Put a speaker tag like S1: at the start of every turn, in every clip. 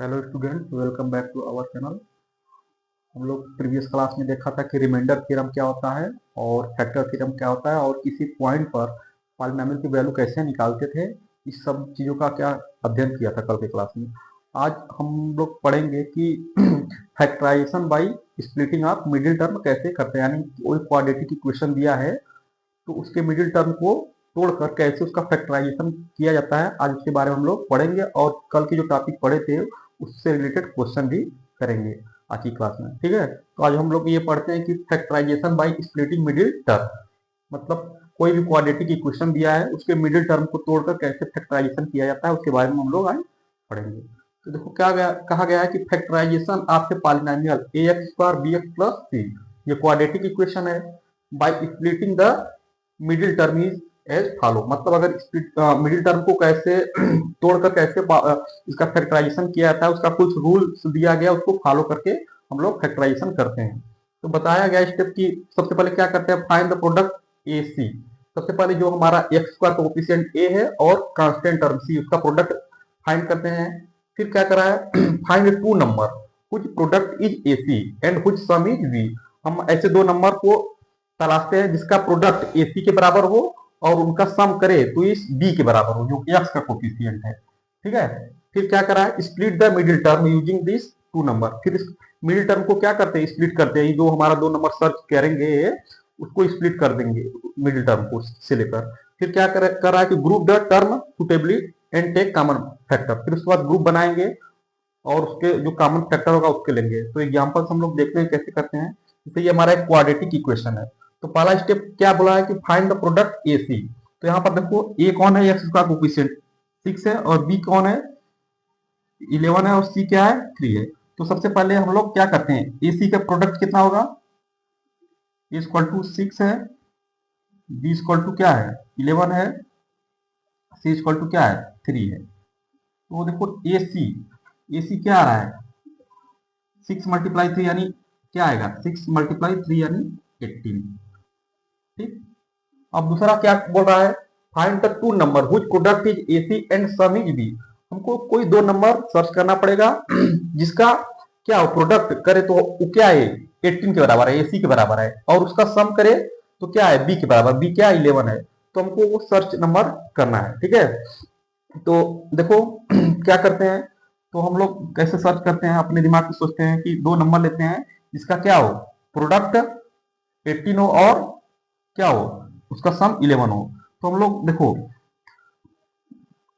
S1: Hello student, welcome back to our channel. हम लोग previous class में देखा था कि रिमाइंडर थ्योरम क्या होता है और फैक्टर थ्योरम क्या होता है और किसी पॉइंट पर पॉलिनोमियल की वैल्यू कैसे निकालते थे। इस सब चीज़ों का क्या अध्ययन किया था कल के क्लास में। आज हम लोग पढ़ेंगे कि factorization by splitting of middle term कैसे करते हैं, यानी कोई क्वाड्रेटिक इक्वेशन दिया है तो उसके मिडिल टर्म को तोड़कर कैसे उसका फैक्टराइजेशन किया जाता है, आज उसके बारे में हम लोग पढ़ेंगे और कल की जो टॉपिक पढ़े थे उससे रिलेटेड क्वेश्चन भी करेंगे आज की क्लास में। ठीक है, तो आज हम लोग ये पढ़ते हैं कि factorization by splitting middle term, मतलब कोई भी क्वाड्रेटिक इक्वेशन दिया है उसके मिडिल टर्म को तोड़कर कैसे फैक्टराइजेशन किया जाता है उसके बारे में हम लोग आज पढ़ेंगे। तो देखो क्या कहा गया है कि factorization of a polynomial a x square b x plus c, ये क्वाड्रेटिक इक्वेशन है, by splitting the middle term is as follow, मतलब अगर मिडिल टर्म को कैसे तोड़कर कैसे इसका फैक्टराइजेशन किया जाता है उसका कुछ रूल्स दिया गया, उसको फॉलो करके हम लोग फैक्टराइजेशन करते हैं। तो बताया गया स्टेप की सबसे पहले क्या करते हैं, फाइंड द प्रोडक्ट ए सी। सबसे पहले जो हमारा एक्स का कोएफिशिएंट ए है और कांस्टेंट टर्म सी, उसका प्रोडक्ट फाइंड करते हैं। फिर क्या करा है, find two number which product is A C and which sum is B. हम ऐसे दो नंबर को तलाशते हैं जिसका प्रोडक्ट ए सी के बराबर हो और उनका सम करे तो इस बी के बराबर हो, जो एक्स का कोफिशिएंट है। ठीक है, फिर क्या करा है, split the middle term using this two number. फिर इस मिडिल टर्म को क्या करते हैं, स्प्लिट करते हैं। जो हमारा दो नंबर सर्च करेंगे उसको स्प्लिट कर देंगे मिडिल टर्म को से लेकर। फिर क्या कर रहा है कि group the term suitably and take common factor. फिर उसके बाद ग्रुप बनाएंगे और उसके जो कॉमन फैक्टर होगा उसके लेंगे। तो एग्जांपल्स हम लोग देखते हैं कैसे करते हैं। जैसे ये हमारा एक क्वाड्रेटिक इक्वेशन है, तो पहला स्टेप क्या बोला है कि फाइंड द प्रोडक्ट ए सी। तो यहाँ पर देखो ए कौन है, एक्स का कोफिशिएंट 6 है और बी कौन है 11 है और सी क्या है 3 है। तो सबसे पहले हम लोग क्या करते हैं, ए सी का प्रोडक्ट कितना होगा, ए इक्वल टू 6 है, बी इक्वल टू क्या है 11 है, सी इक्वल टू क्या है 3 है। तो देखो ए सी क्या आ रहा है 6 मल्टीप्लाई 3 यानी क्या आएगा 6 मल्टीप्लाई 3 यानी 18। ठीक, अब दूसरा क्या बोल रहा है, find the two number which product is AC and sum is B. हमको कोई दो नंबर सर्च करना पड़ेगा जिसका क्या हो प्रोडक्ट करे तो वो क्या है 18 के बराबर है, एसी के बराबर है, और उसका सम करे तो क्या है बी के बराबर, बी क्या 11 है। तो हमको वो सर्च नंबर करना है। ठीक है, तो देखो क्या करते हैं, तो हम लोग कैसे सर्च करते हैं, अपने दिमाग में सोचते हैं कि दो नंबर लेते हैं जिसका क्या हो प्रोडक्ट 18 हो और क्या हो उसका सम 11 हो। तो हम लोग देखो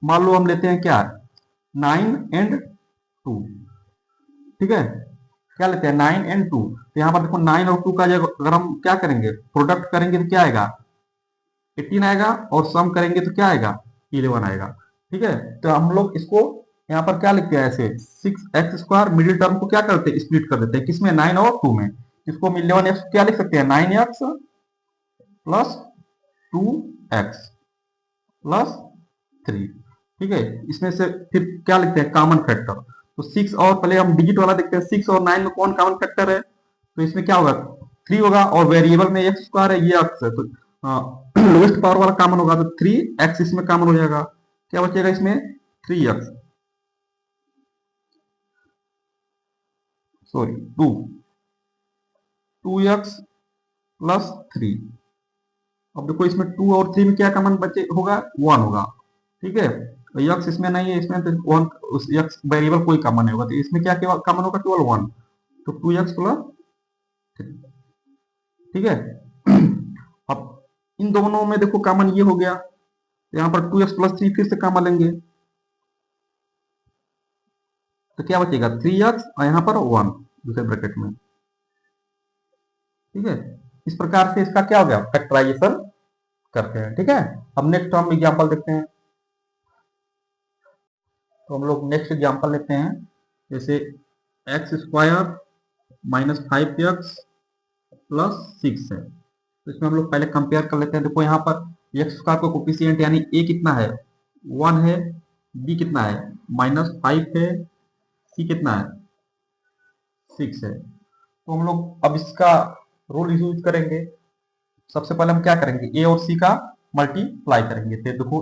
S1: मान लो हम लेते हैं क्या 9 एंड 2। ठीक है, क्या लेते हैं 9 एंड 2। तो यहाँ पर देखो 9 और 2 का अगर हम क्या करेंगे प्रोडक्ट करेंगे तो क्या आएगा 18 आएगा और सम करेंगे तो क्या आएगा 11 आएगा। ठीक है, तो हम लोग इसको यहाँ पर क्या लिखते हैं ऐसे 6x स्क्वायर मिडिल टर्म को क्या करते हैं स्प्लिट कर देते हैं किसमें 9 और 2 में। इसको 11x क्या लिख सकते हैं 9x प्लस 2x प्लस 3। ठीक है, इसमें से फिर क्या लिखते हैं कॉमन फैक्टर। तो 6 और पहले हम डिजिट वाला देखते हैं 6 और 9 में कौन कॉमन फैक्टर है, तो इसमें क्या होगा 3 होगा और वेरिएबल में एक्स स्क्वायर है ये एक्स है, तो लोएस्ट पावर वाला कॉमन होगा तो 3x इसमें कॉमन हो जाएगा। क्या बचेगा इसमें 3x, सॉरी 2x प्लस 3। अब देखो इसमें 2 और 3 में क्या कॉमन बचे होगा 1 होगा। ठीक है, यक्स इसमें नहीं है, इसमें तो वन उस यक्स वेरिएबल कोई कॉमन नहीं होगा, तो इसमें क्या केवल कॉमन होगा केवल 1, तो 2x प्लस 3। ठीक है, अब इन दोनों में देखो कॉमन ये हो गया, तो यहाँ पर 2x प्लस 3 फिर से कॉमन लेंगे तो क्या बचेगा 3x और यहाँ पर 1 दूसरे ब्रैकेट में। ठीक है, इस प्रकार से इसका क्या हो गया फैक्टराइजेशन करते हैं। ठीक है, अब नेक्स्ट हम एग्जांपल देखते हैं। तो हम लोग नेक्स्ट एग्जांपल लेते हैं, जैसे x square minus 5x plus 6 है। तो इसमें हम लोग पहले कंपेयर कर लेते हैं। देखो यहाँ पर एक्स स्क्वायर का कोफिशिएंट यानी ए कितना है 1 है, बी कितना है -5 है, सी कितना है 6 है। तो हम लोग अब इसका रूल यूज करेंगे। सबसे पहले हम क्या करेंगे ए और सी का मल्टीप्लाई करेंगे। तो देखो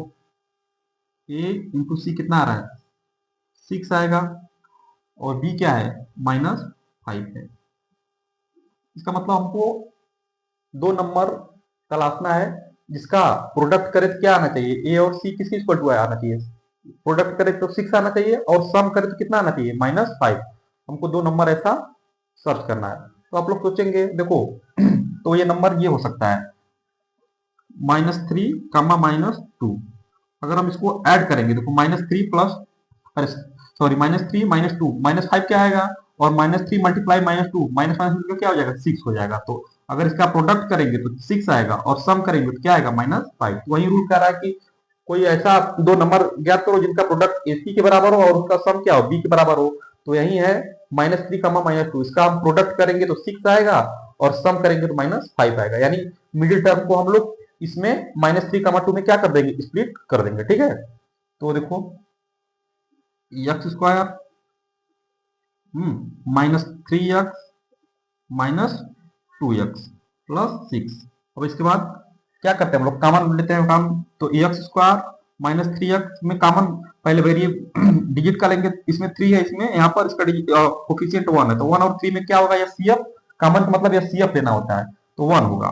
S1: ए इंटू सी कितना आ रहा है 6 आएगा, और b क्या है -5 है। इसका मतलब हमको दो नंबर तलाशना है जिसका प्रोडक्ट करे तो क्या आना चाहिए, ए और सी किसी इक्वल टू आना चाहिए, प्रोडक्ट करे तो 6 आना चाहिए और सम करे तो कितना आना चाहिए -5। हमको दो नंबर ऐसा सर्च करना है। तो आप लोग सोचेंगे देखो तो ये नंबर ये हो सकता है -3 कामा -2। अगर हम इसको ऐड करेंगे देखो -3 प्लस, अरे सॉरी -3 -2 -5 क्या आएगा, और -3 मल्टीप्लाई -2 माइनस माइनस क्या हो जाएगा 6 हो जाएगा। तो अगर इसका प्रोडक्ट करेंगे तो 6 आएगा और सम करेंगे तो क्या आएगा -5। तो वही रूल कह रहा है कि कोई ऐसा दो नंबर ज्ञात करो जिनका प्रोडक्ट AC के बराबर हो और उसका सम क्या हो B के बराबर हो। तो यही है -3 कामा -2, इसका हम प्रोडक्ट करेंगे तो 6 आएगा और सम करेंगे तो -5 आएगा। यानी मिडिल टर्म को हम लोग इसमें -3 कामा 2 में क्या कर देंगे, स्प्लिट कर देंगे। ठीक है, तो देखो एक्स स्क्वायर -3x -2x +6। अब इसके बाद क्या करते हैं हम लोग, कॉमन लेते हैं काम। तो एक्स स्क्वायर -3x में कॉमन पहले वेरिएबल डिजिट का लेंगे, इसमें 3 है, इसमें यहाँ पर इसका कोफिशिएंट 1 है, तो 1 और 3 में क्या होगा, या CF कॉमन का मतलब या CF लेना होता है, तो 1 होगा।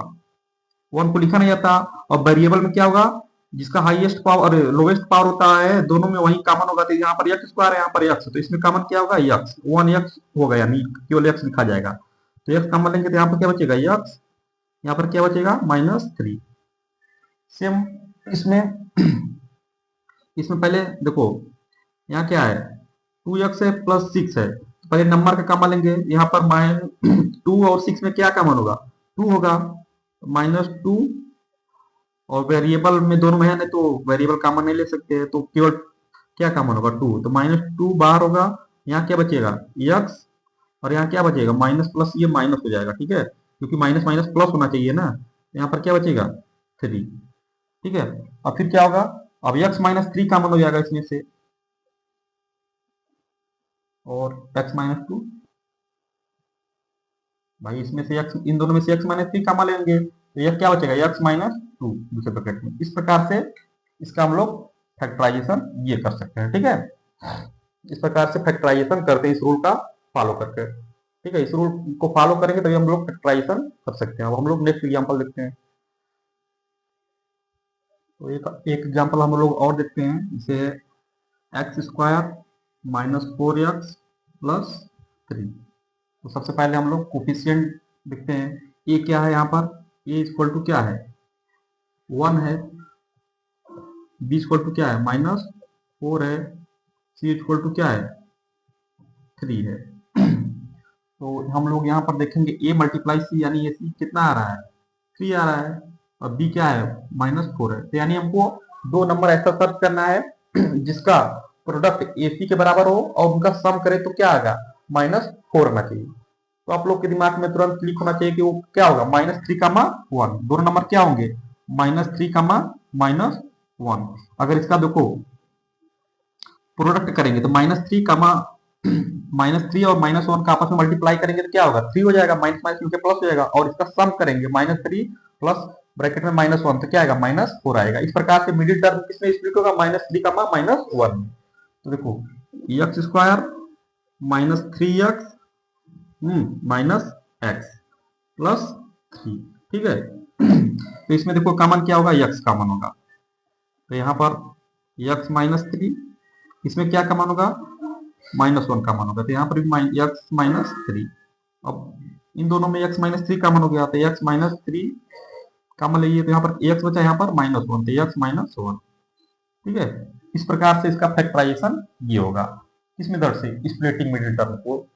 S1: 1 को लिखा नहीं जाता। और वेरिएबल में क्या होगा, जिसका हाईएस्ट पावर लोवेस्ट पावर होता है दोनों में वही कॉमन होगा। तो यहाँ पर एक्स स्क्वायर है, यहाँ पर एक्स, तो इसमें कॉमन क्या होगा एक्स, 1x होगा, यानी केवल एक्स लिखा जाएगा। तो एक्स कॉमन लेंगे तो यहाँ पर क्या बचेगा एक्स, यहाँ पर क्या बचेगा -3। सेम इसमें इसमें पहले देखो यहाँ क्या है 2x है +6 है, तो पहले नंबर का कॉमन लेंगे। यहाँ पर -2 और 6 में क्या कॉमन होगा, 2 होगा, -2, और वेरिएबल में दोनों में है, नहीं तो वेरिएबल कॉमन नहीं ले सकते हैं, तो केवल क्या कॉमन होगा 2, तो -2 बाहर होगा। यहाँ क्या बचेगा x, और यहाँ क्या बचेगा माइनस प्लस, ये माइनस हो जाएगा। ठीक है, क्योंकि माइनस माइनस प्लस होना चाहिए ना, यहाँ पर क्या बचेगा 3। ठीक है, अब फिर क्या होगा, अब x -3 कॉमन हो जाएगा इसमें से, और x -2, भाई इसमें से x, इन दोनों में से x -3 कॉमन लेंगे तो यह क्या बचेगा x -2 दूसरे ब्रैकेट में। इस प्रकार से इसका हम लोग फैक्टराइजेशन ये कर सकते हैं। ठीक है, इस प्रकार से फैक्टराइजेशन करते हैं इस रूल का फॉलो करके। ठीक है, इस रूल को फॉलो करेंगे तभी हम लोग फैक्टराइजेशन कर सकते हैं। अब हम लोग नेक्स्ट एग्जांपल देखते हैं। तो एक एग्जांपल हम लोग और देखते हैं, इसे एक्स स्क्वायर -4x +3। तो सबसे पहले हम लोग कोफिशिएंट देखते हैं। ए क्या है, यहाँ पर ए इक्वल टू क्या है 1 है, बी इक्वल टू क्या है -4 है, सी इक्वल टू क्या है 3 है। तो हम लोग यहाँ पर देखेंगे ए मल्टीप्लाई सी, यानी ये सी कितना आ रहा है 3 आ रहा है, और बी क्या है -4 है। तो यानी हमको दो नंबर ऐसा सर्च करना है जिसका प्रोडक्ट ए सी के बराबर हो और उनका सम करे तो क्या आएगा -4 आना चाहिए। तो आप लोग के दिमाग में तुरंत क्लिक होना चाहिए कि वो क्या होगा -3 कामा 1, दोनों नंबर क्या होंगे -3 कामा -1। अगर इसका देखो प्रोडक्ट करेंगे तो -3 कामा -3 और -1 का आपस में मल्टीप्लाई करेंगे तो क्या होगा 3 हो जाएगा, माइनस माइनस मिलकर प्लस हो जाएगा, और इसका सम करेंगे -3 प्लस ब्रैकेट में -1 तो क्या आएगा -4 आएगा। इस प्रकार से मिडिल टर्म किसमें स्प्लिट होगा -3 कामा -1। तो देखो एक्स स्क्वायर -3x -x +3। ठीक है, तो इसमें देखो कॉमन क्या होगा x कॉमन होगा, तो यहाँ पर x -3, इसमें क्या कॉमन होगा -1 कॉमन होगा, तो यहाँ पर भी x -3। अब इन दोनों में x -3 कॉमन हो गया, तो x -3 कॉमन लीजिए, तो यहाँ पर x बचा, यहाँ पर -1, तो x -1। ठीक है, इस प्रकार से इसका फैक्टराइजेशन ये होगा, किस मेथड से, स्प्लिटिंग मिडिल टर्म को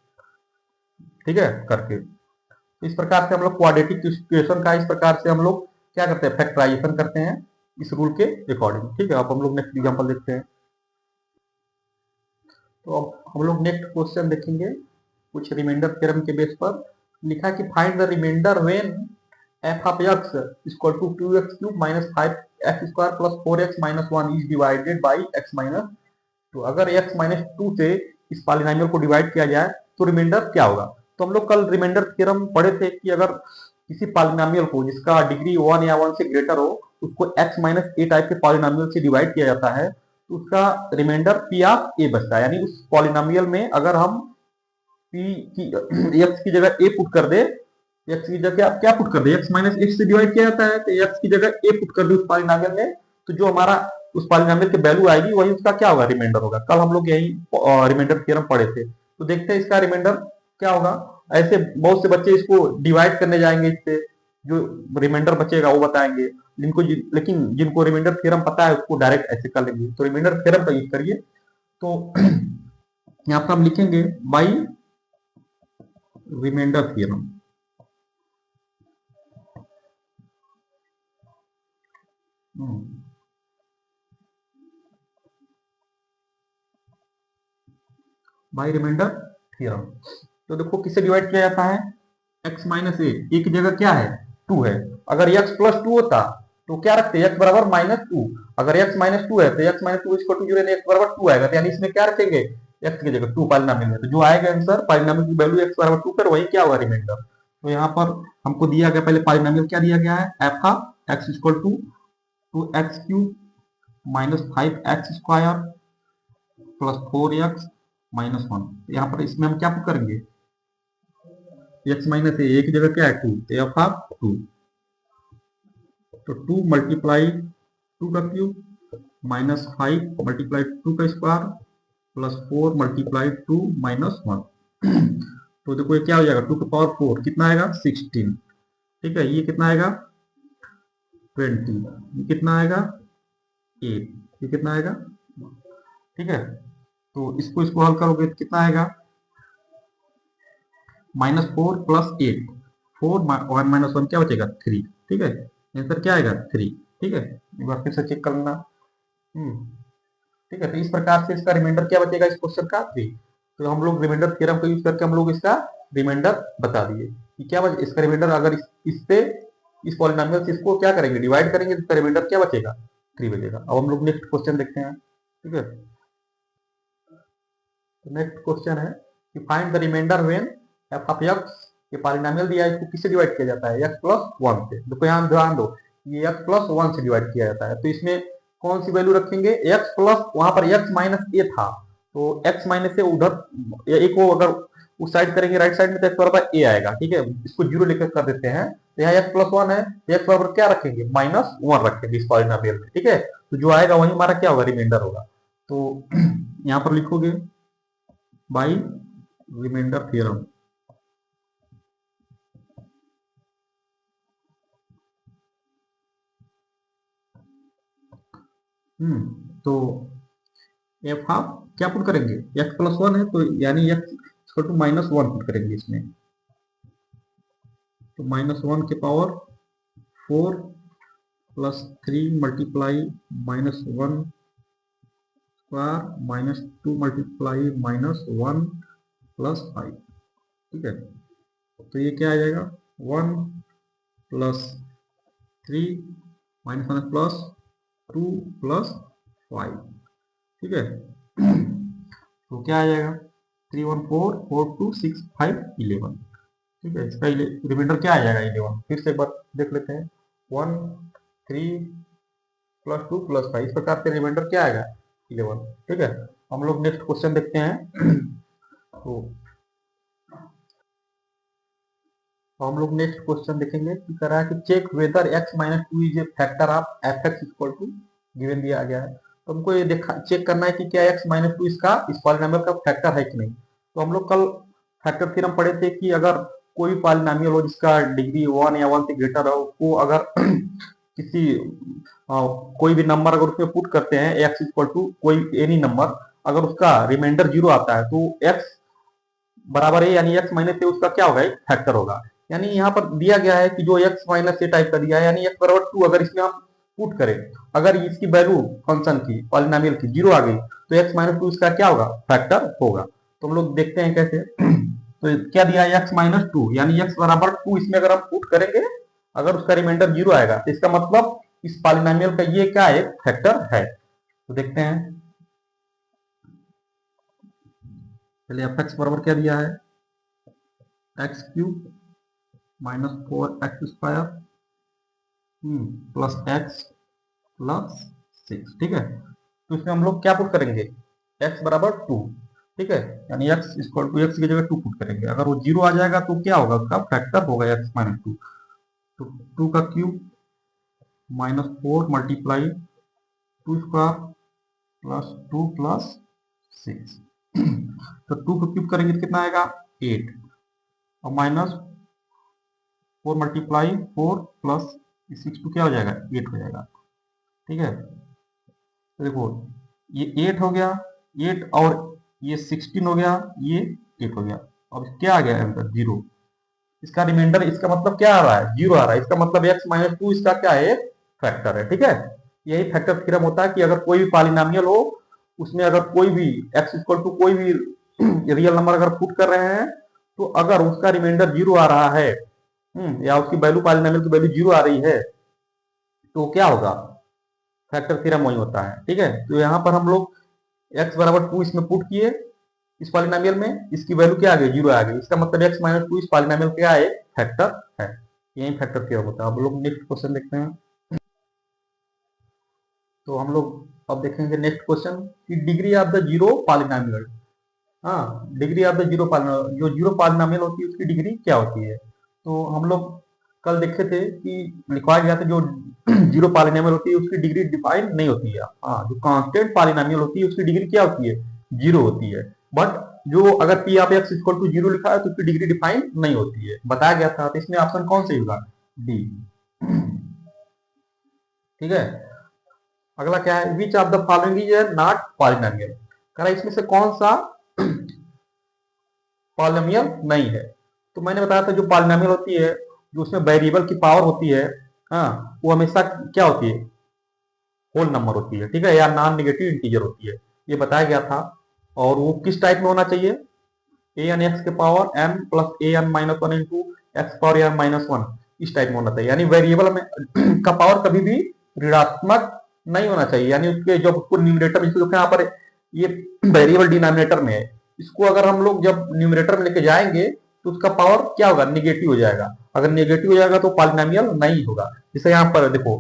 S1: ठीक है करके। तो इस प्रकार से हम लोग क्वाड्रेटिक इक्वेशन का इस प्रकार से हम लोग क्या करते हैं फैक्टराइजेशन करते हैं इस रूल के अकॉर्डिंग। ठीक है, अब हम लोग नेक्स्ट एग्जांपल देखते हैं। तो अब हम लोग नेक्स्ट क्वेश्चन देखेंगे, कुछ रिमाइंडर थ्योरम के बेस पर लिखा है कि find the remainder when f of x equal to 2x³ -5x² + 4x - 1 is divided by x - 2। अगर x - 2 से इस पॉलिनोमियल को डिवाइड किया जाए तो रिमाइंडर क्या होगा। तो हम लोग कल रिमाइंडर थ्योरम पढ़े थे कि अगर किसी पॉलिनोमियल को जिसका डिग्री 1 या 1 से ग्रेटर हो उसको x - a टाइप के पॉलिनोमियल से डिवाइड किया जाता है तो उसका रिमाइंडर p ऑफ a बचता है। यानी उस पॉलिनोमियल में अगर हम पी की एक्स की जगह ए पुट कर दे, एक्स की जगह आप क्या पुट कर दे, एक्स माइनस एक्स से डिवाइड किया जाता है, तो एक्स की जगह ए पुट कर दे उस पॉलिनोमियल में, तो जो हमारा उस पॉलिनोमियल की वैल्यू आएगी वही उसका क्या होगा, रिमाइंडर होगा। कल हम लोग यही रिमाइंडर थ्योरम पढ़े थे, तो देखते हैं इसका रिमाइंडर क्या होगा। ऐसे बहुत से बच्चे इसको डिवाइड करने जाएंगे, इससे जो रिमाइंडर बचेगा वो बताएंगे, लेकिन जिनको रिमाइंडर थ्योरम पता है उसको डायरेक्ट ऐसे कर लेंगे। तो रिमाइंडर थ्योरम का यूज करिए। तो यहाँ पर हम लिखेंगे by remainder theorem. By remainder theorem. तो देखो किससे डिवाइड किया जाता है, x माइनस ए, ए की जगह क्या है 2 है। अगर x प्लस 2 होता तो क्या रखते, x बराबर -2। अगर x -2 है तो x -2 इक्वल टू 0, x बराबर 2 आएगा, तो यानी इसमें क्या रखेंगे, x की जगह 2 पॉलिनोमियल में, तो जो आएगा आंसर पॉलिनोमियल की वैल्यू x बराबर 2 पर वही क्या होगा, रिमाइंडर। तो यहाँ पर हमको दिया गया, पहले पॉलिनोमियल क्या दिया गया है, f का x equal to 2x³ minus 5x square plus 4x minus 1। यहाँ पर इसमें हम क्या करेंगे, x माइनस ए की जगह क्या है 2, एफ ऑफ 2, तो 2 मल्टीप्लाई 2 का क्यूब माइनस 5 मल्टीप्लाई 2 का स्क्वायर प्लस 4 मल्टीप्लाई 2 माइनस 1। तो देखो ये क्या हो जाएगा, 2 की पावर 4 कितना आएगा 16, ठीक है। ये कितना आएगा 20, ये कितना आएगा 8, ये कितना आएगा, ठीक है। तो इसको हल करोगे तो कितना आएगा, -4 प्लस 8, 4 1 माइनस 1 क्या बचेगा 3, ठीक है। आंसर क्या आएगा 3, ठीक है। एक बार फिर से चेक कर लेना, ठीक है। तो इस प्रकार से इसका रिमाइंडर क्या बचेगा इस क्वेश्चन का 3। तो हम लोग रिमाइंडर थ्योरम का यूज करके हम लोग इसका रिमाइंडर बता दिए कि क्या बचे इसका रिमाइंडर। अगर इससे इस पॉलिनोमियल से इसको क्या करेंगे, डिवाइड करेंगे, तो इसका रिमाइंडर क्या बचेगा 3 बचेगा। अब हम लोग नेक्स्ट क्वेश्चन देखते हैं, ठीक है। नेक्स्ट क्वेश्चन है कि find the remainder when F of X, ये पॉलिनोमियल दिया है, इसको किससे डिवाइड किया जाता है, x प्लस 1 से। देखो यहाँ ध्यान दो, ये x प्लस 1 से डिवाइड किया जाता है, तो इसमें कौन सी वैल्यू रखेंगे, x प्लस, वहां पर x माइनस ए था, तो x माइनस से उधर एक को अगर उस साइड करेंगे राइट साइड में, तो x बराबर a आएगा, ठीक है। इसको 0 लेकर कर देते हैं, तो यहाँ x प्लस 1 है, तो x बराबर क्या रखेंगे -1 रखेंगे इस पॉलिनोमियल में, ठीक है। तो जो आएगा वही हमारा क्या होगा, रिमाइंडर होगा। तो यहाँ पर लिखोगे बाई रिमाइंडर थ्योरम। तो एफ हाफ क्या पुट करेंगे, x प्लस 1 है, तो यानी x इक्वल टू -1 पुट करेंगे इसमें, तो -1 के power 4 plus 3 multiply -1 square -2 multiply -1 plus 5, ठीक है। तो ये क्या आ जाएगा 1 प्लस 3 -1 प्लस 2 प्लस 5, ठीक है। तो क्या आ जाएगा 3 1 4 4 2 6 5 11, ठीक है। इसका रिमाइंडर क्या आ जाएगा 11, फिर से एक बार देख लेते हैं, 1 3 प्लस 2 प्लस 5, इस प्रकार से रिमाइंडर क्या आएगा 11, ठीक है। हम लोग नेक्स्ट क्वेश्चन देखते हैं। तो हम लोग नेक्स्ट क्वेश्चन देखेंगे कि कह रहा है कि check whether x minus 2 is a factor of F X equal to, given दिया गया है, तो हमको ये देखा चेक करना है कि क्या x माइनस 2 इसका इस पॉलिनोमियल का फैक्टर है कि नहीं। तो हम लोग कल फैक्टर थ्योरम पढ़े थे कि अगर कोई पॉलिनोमियल हो जिसका डिग्री 1 या 1 से ग्रेटर हो, उसको अगर किसी कोई भी नंबर अगर उसमें पुट करते हैं x इक्वल टू कोई एनी नंबर, अगर उसका रिमाइंडर 0 आता है तो x बराबर है, यानी x माइनस से उसका क्या होगा फैक्टर होगा। यानी यहाँ पर दिया गया है कि जो x माइनस से टाइप कर दिया है, यानी x बराबर 2 अगर इसमें हम पुट करें, अगर इसकी वैल्यू फंक्शन की पॉलिनोमियल की 0 आ गई, तो x माइनस 2 इसका क्या होगा फैक्टर होगा। तो हम लोग देखते हैं कैसे। तो क्या दिया है x माइनस 2, यानी x बराबर 2 इसमें अगर हम पुट करेंगे, अगर उसका रिमाइंडर 0 आएगा, तो इसका मतलब इस पॉलिनोमियल का ये क्या है फैक्टर है। तो देखते हैं, पहले एफ एक्स बराबर क्या दिया है, x³ -4x square plus x plus 6, ठीक है। तो इसमें हम लोग क्या पुट करेंगे, x बराबर 2, ठीक है, यानी x इक्वल टू एक्स की जगह 2 पुट करेंगे। अगर वो 0 आ जाएगा तो क्या होगा, उसका फैक्टर होगा x माइनस 2। तो 2 का cube minus 4 multiply 2 square plus 2 plus 6। तो 2 को क्यूब करेंगे तो कितना आएगा 8, और माइनस 4 मल्टीप्लाई 4 प्लस 6 टू क्या हो जाएगा 8 हो जाएगा। ठीक है, तो देखो ये 8 हो गया, 8 और ये 16 हो गया, ये 8 हो गया। अब क्या आ गया आंसर 0। इसका रिमाइंडर, इसका मतलब क्या आ रहा है 0 आ रहा है। इसका मतलब x माइनस 2 इसका क्या है, फैक्टर है। ठीक है, यही फैक्टर थ्योरम होता है कि अगर कोई भी पॉलिनोमियल हो, उसमें अगर कोई भी x इक्वल टू कोई भी रियल नंबर अगर पुट कर रहे हैं, तो अगर उसका रिमाइंडर 0 आ रहा है, या उसकी वैल्यू पॉलिनोमियल की वैल्यू 0 आ रही है, तो क्या होगा, फैक्टर थ्योरम वही होता है। ठीक है, तो यहाँ पर हम लोग x बराबर 2 इसमें पुट किए, इस पॉलिनोमियल में, इसकी वैल्यू क्या आ गई 0 आ गई। इसका मतलब x माइनस 2 इस पॉलिनोमियल क्या है, फैक्टर है। यही फैक्टर थ्योरम होता है। अब लोग नेक्स्ट क्वेश्चन देखते हैं। तो हम लोग अब देखेंगे नेक्स्ट क्वेश्चन कि degree of the zero polynomial. हाँ, degree of the zero polynomial, जो जीरो पॉलिनोमियल होती है उसकी डिग्री क्या होती है। तो हम लोग कल देखे थे कि लिखवाया गया था जो जीरो पॉलिनोमियल होती है उसकी डिग्री डिफाइन नहीं होती है। हाँ, जो कांस्टेंट पॉलिनोमियल होती है उसकी डिग्री क्या होती है, जीरो होती है। बट जो अगर P of X equal to zero लिखा है तो उसकी डिग्री डिफाइन नहीं होती है, बताया गया था। तो इसमें ऑप्शन कौन सही होगा, डी। ठीक है, अगला क्या है, which of the following is not polynomial. कह रहा इसमें से कौन सा पॉलिनोमियल नहीं है। तो मैंने बताया था जो पॉलिनोमियल होती है, जो उसमें वेरिएबल की पावर होती है, हाँ, वो हमेशा क्या होती है, होल नंबर होती है। ठीक है, या नॉन नेगेटिव इंटीजर होती है, ये बताया गया था। और वो किस टाइप में होना चाहिए, ए एन एक्स के power n plus a n minus one into x power n minus one, इस टाइप में होना चाहिए। यानी वेरिएबल में का पावर कभी भी ऋणात्मक नहीं होना चाहिए। यानी उसके जब उसको न्यूमरेटर, इसको यहाँ पर ये वेरिएबल डिनोमिनेटर में है, इसको अगर हम लोग जब न्यूमरेटर में लेके जाएंगे तो उसका पावर क्या होगा, निगेटिव हो जाएगा। अगर निगेटिव हो जाएगा तो पॉलिनोमियल नहीं होगा। जैसे यहाँ पर देखो,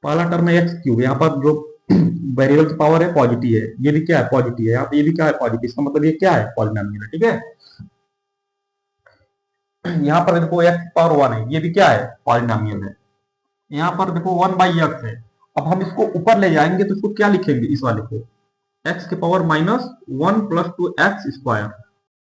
S1: पहला टर्म है एक्स क्यूब, यहाँ पर जो वेरिएबल की पावर है पॉजिटिव है, ये भी क्या है पॉजिटिव है, यहाँ पे ये भी क्या है पॉजिटिव, इसका मतलब ये क्या है पॉलिनोमियल है। ठीक है, यहाँ पर देखो एक्स पावर वन है, ये भी क्या है पॉलिनोमियल है। यहाँ पर देखो वन बाई एक्स है। अब हम इसको ऊपर ले जाएंगे तो इसको क्या लिखेंगे, इस वाले को एक्स के power minus one plus two x square.